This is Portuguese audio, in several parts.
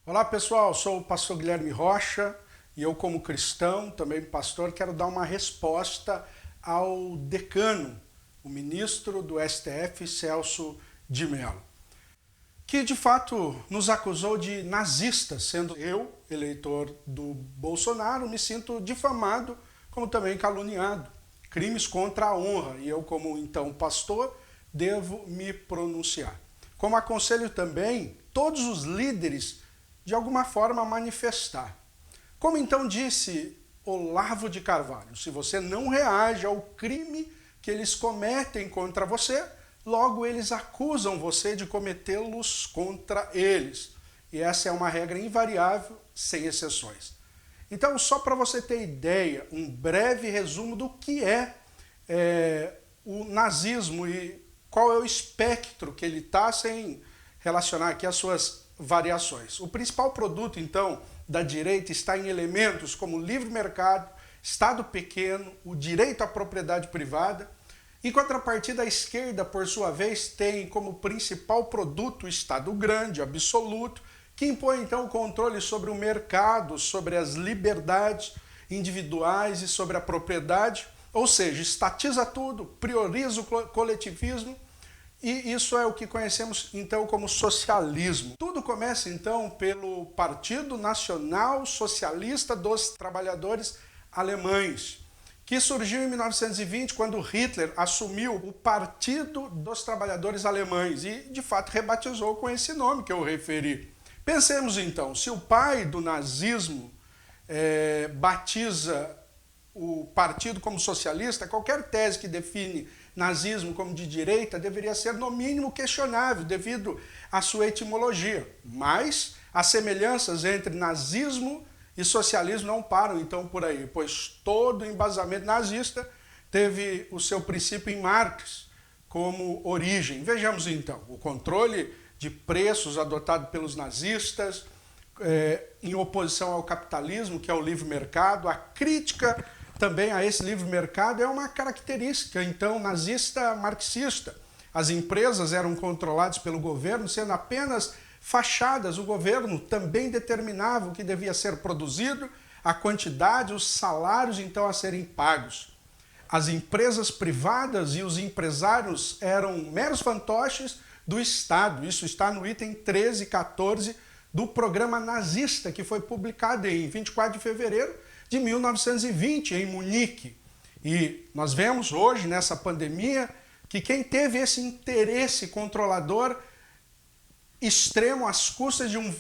Olá pessoal, sou o pastor Guilherme Rocha e eu, como cristão, também pastor, quero dar uma resposta ao decano, o ministro do STF, Celso de Mello, que de fato nos acusou de nazistas, sendo eu, eleitor do Bolsonaro, me sinto difamado, como também caluniado. Crimes contra a honra, e eu, como então pastor, devo me pronunciar. Como aconselho também todos os líderes de alguma forma manifestar. Como então disse Olavo de Carvalho, se você não reage ao crime que eles cometem contra você, logo eles acusam você de cometê-los contra eles. E essa é uma regra invariável, sem exceções. Então, só para você ter ideia, um breve resumo do que é o nazismo e qual é o espectro que ele está, sem relacionar aqui as suas variações. O principal produto, então, da direita está em elementos como livre mercado, Estado pequeno, o direito à propriedade privada. Em contrapartida, a esquerda, por sua vez, tem como principal produto o Estado grande, absoluto, que impõe então o controle sobre o mercado, sobre as liberdades individuais e sobre a propriedade, ou seja, estatiza tudo, prioriza o coletivismo, e isso é o que conhecemos então como socialismo. Tudo começa então pelo Partido Nacional Socialista dos Trabalhadores Alemães, que surgiu em 1920, quando Hitler assumiu o Partido dos Trabalhadores Alemães e, de fato, rebatizou com esse nome que eu referi. Pensemos então, se o pai do nazismo batiza o partido como socialista, qualquer tese que define nazismo como de direita deveria ser, no mínimo, questionável devido à sua etimologia. Mas as semelhanças entre nazismo e socialismo não param então por aí, pois todo o embasamento nazista teve o seu princípio em Marx como origem. Vejamos então, o controle de preços adotado pelos nazistas, em oposição ao capitalismo, que é o livre mercado, a crítica também a esse livre mercado é uma característica, então, nazista marxista. As empresas eram controladas pelo governo, sendo apenas fachadas. O governo também determinava o que devia ser produzido, a quantidade, os salários, então, a serem pagos. As empresas privadas e os empresários eram meros fantoches do Estado. Isso está no item 13 e 14 do programa nazista, que foi publicado em 24 de fevereiro de 1920, em Munique. E nós vemos hoje, nessa pandemia, que quem teve esse interesse controlador extremo às custas de um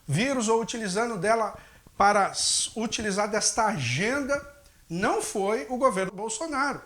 vírus ou utilizando dela para utilizar desta agenda, não foi o governo Bolsonaro.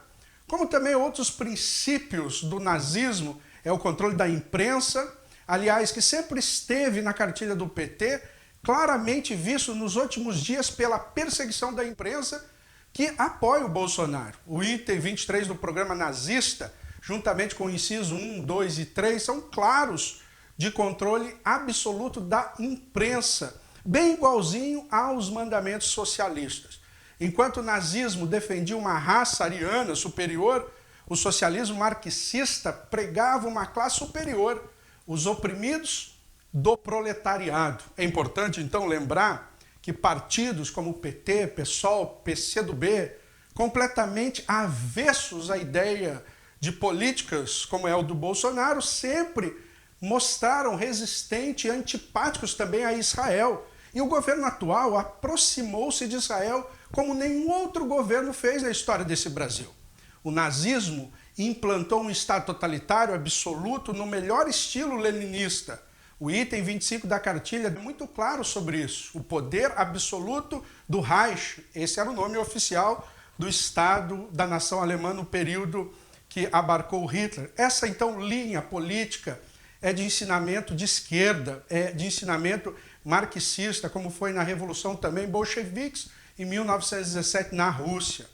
Como também outros princípios do nazismo é o controle da imprensa, aliás, que sempre esteve na cartilha do PT, claramente visto nos últimos dias pela perseguição da imprensa que apoia o Bolsonaro. O item 23 do programa nazista, juntamente com o inciso 1, 2 e 3, são claros de controle absoluto da imprensa, bem igualzinho aos mandamentos socialistas. Enquanto o nazismo defendia uma raça ariana superior, o socialismo marxista pregava uma classe superior, os oprimidos do proletariado. É importante, então, lembrar que partidos como o PT, PSOL, PCdoB, completamente avessos à ideia de políticas como é o do Bolsonaro, sempre mostraram resistentes e antipáticos também a Israel. E o governo atual aproximou-se de Israel como nenhum outro governo fez na história desse Brasil. O nazismo implantou um Estado totalitário absoluto no melhor estilo leninista. O item 25 da cartilha é muito claro sobre isso. O poder absoluto do Reich, esse era o nome oficial do Estado da nação alemã no período que abarcou Hitler. Essa, então, linha política é de ensinamento de esquerda, é de ensinamento marxista, como foi na Revolução também bolcheviques em 1917 na Rússia.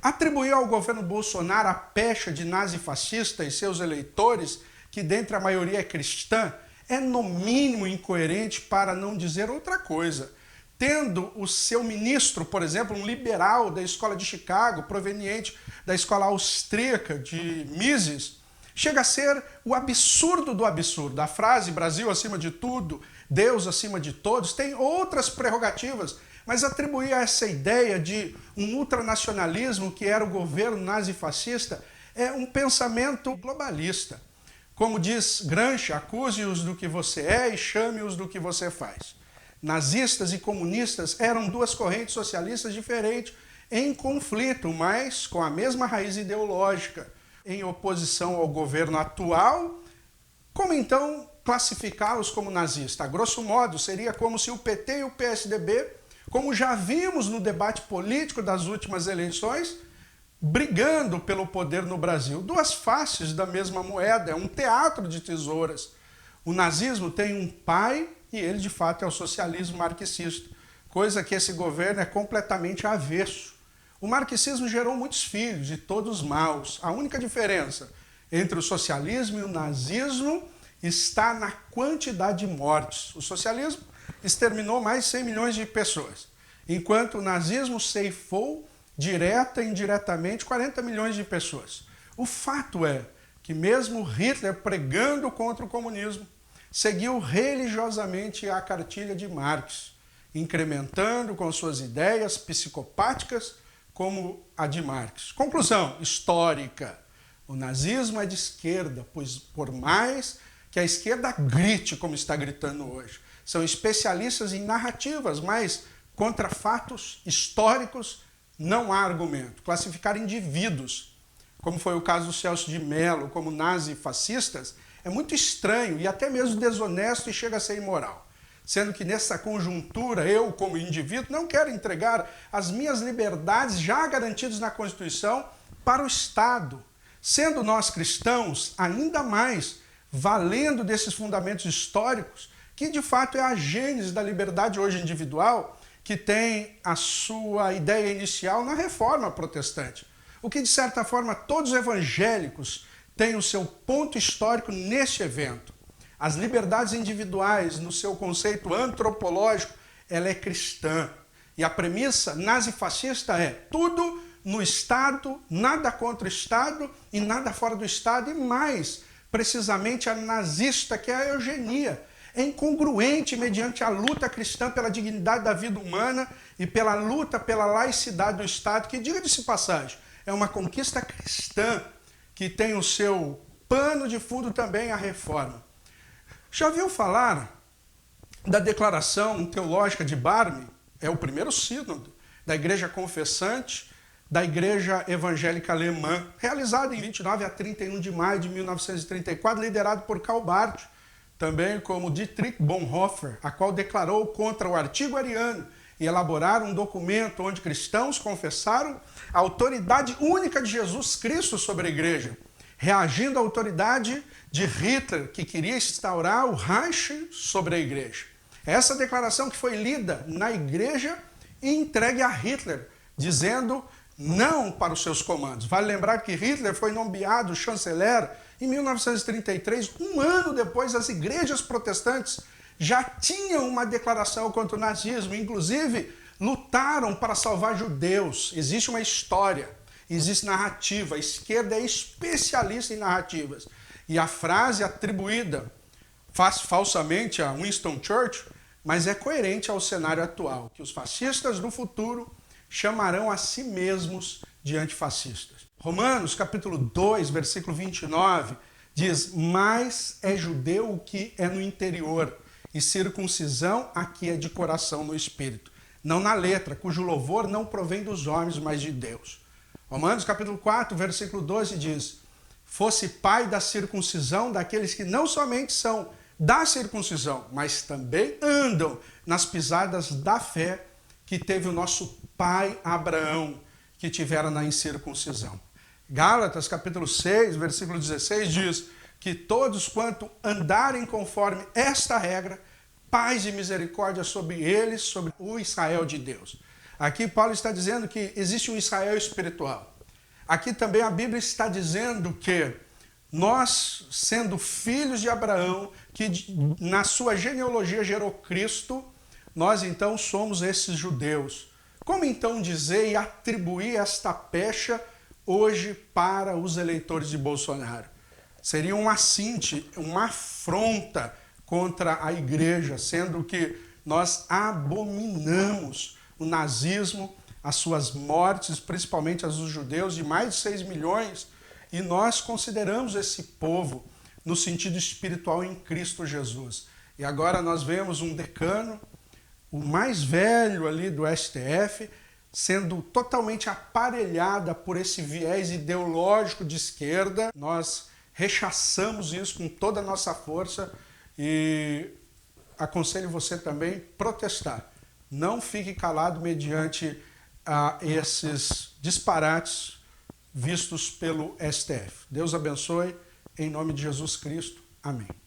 Atribuiu ao governo Bolsonaro a pecha de nazifascista e seus eleitores, que dentre a maioria é cristã, é no mínimo incoerente, para não dizer outra coisa. Tendo o seu ministro, por exemplo, um liberal da escola de Chicago, proveniente da escola austríaca de Mises, chega a ser o absurdo do absurdo. A frase Brasil acima de tudo Deus acima de todos, tem outras prerrogativas, mas atribuir a essa ideia de um ultranacionalismo que era o governo nazifascista é um pensamento globalista. Como diz Gramsci, acuse-os do que você é e chame-os do que você faz. Nazistas e comunistas eram duas correntes socialistas diferentes, em conflito, mas com a mesma raiz ideológica, em oposição ao governo atual. Como então classificá-los como nazistas? A grosso modo, seria como se o PT e o PSDB, como já vimos no debate político das últimas eleições, brigando pelo poder no Brasil. Duas faces da mesma moeda, é um teatro de tesouras. O nazismo tem um pai e ele, de fato, é o socialismo marxista, coisa que esse governo é completamente avesso. O marxismo gerou muitos filhos, e todos maus. A única diferença entre o socialismo e o nazismo está na quantidade de mortes. O socialismo exterminou mais de 100 milhões de pessoas, enquanto o nazismo ceifou direta e indiretamente 40 milhões de pessoas. O fato é que mesmo Hitler, pregando contra o comunismo, seguiu religiosamente a cartilha de Marx, incrementando com suas ideias psicopáticas como a de Marx. Conclusão histórica: o nazismo é de esquerda, pois por mais que a esquerda grite como está gritando hoje, são especialistas em narrativas, mas contra fatos históricos não há argumento. Classificar indivíduos, como foi o caso do Celso de Mello, como nazifascistas, é muito estranho e até mesmo desonesto e chega a ser imoral. Sendo que nessa conjuntura, eu, como indivíduo, não quero entregar as minhas liberdades já garantidas na Constituição para o Estado. Sendo nós cristãos, ainda mais valendo desses fundamentos históricos, que de fato é a gênese da liberdade hoje individual, que tem a sua ideia inicial na Reforma Protestante. O que, de certa forma, todos os evangélicos têm o seu ponto histórico neste evento. As liberdades individuais, no seu conceito antropológico, ela é cristã. E a premissa nazifascista é tudo no Estado, nada contra o Estado e nada fora do Estado, e mais precisamente a nazista, que é a eugenia. É incongruente mediante a luta cristã pela dignidade da vida humana e pela luta pela laicidade do Estado, que, diga-se passagem, é uma conquista cristã que tem o seu pano de fundo também a reforma. Já ouviu falar da declaração teológica de Barme? É o primeiro sínodo da Igreja Confessante da Igreja Evangélica Alemã, realizado em 29 a 31 de maio de 1934, liderado por Karl Barth, também como Dietrich Bonhoeffer, a qual declarou contra o artigo ariano e elaboraram um documento onde cristãos confessaram a autoridade única de Jesus Cristo sobre a Igreja, reagindo à autoridade de Hitler, que queria instaurar o Reich sobre a Igreja. Essa declaração que foi lida na Igreja e entregue a Hitler, dizendo não para os seus comandos. Vale lembrar que Hitler foi nomeado chanceler em 1933, um ano depois as igrejas protestantes já tinham uma declaração contra o nazismo, inclusive lutaram para salvar judeus. Existe uma história, existe narrativa, a esquerda é especialista em narrativas. E a frase atribuída falsamente a Winston Churchill, mas é coerente ao cenário atual, que os fascistas do futuro chamarão a si mesmos de antifascistas. Romanos, capítulo 2, versículo 29, diz: mas é judeu o que é no interior, e circuncisão a que é de coração no espírito, não na letra, cujo louvor não provém dos homens, mas de Deus. Romanos, capítulo 4, versículo 12 diz: fosse pai da circuncisão daqueles que não somente são da circuncisão, mas também andam nas pisadas da fé que teve o nosso pai Abraão, que tivera na incircuncisão. Gálatas, capítulo 6, versículo 16, diz que todos quanto andarem conforme esta regra, paz e misericórdia sobre eles, sobre o Israel de Deus. Aqui Paulo está dizendo que existe um Israel espiritual. Aqui também a Bíblia está dizendo que nós, sendo filhos de Abraão, que na sua genealogia gerou Cristo, nós então somos esses judeus. Como então dizer e atribuir esta pecha hoje para os eleitores de Bolsonaro? Seria um assinte, uma afronta contra a igreja, sendo que nós abominamos o nazismo, as suas mortes, principalmente as dos judeus, de mais de 6 milhões, e nós consideramos esse povo no sentido espiritual em Cristo Jesus. E agora nós vemos um decano, o mais velho ali do STF, sendo totalmente aparelhada por esse viés ideológico de esquerda. Nós rechaçamos isso com toda a nossa força e aconselho você também a protestar. Não fique calado mediante esses disparates vistos pelo STF. Deus abençoe, em nome de Jesus Cristo. Amém.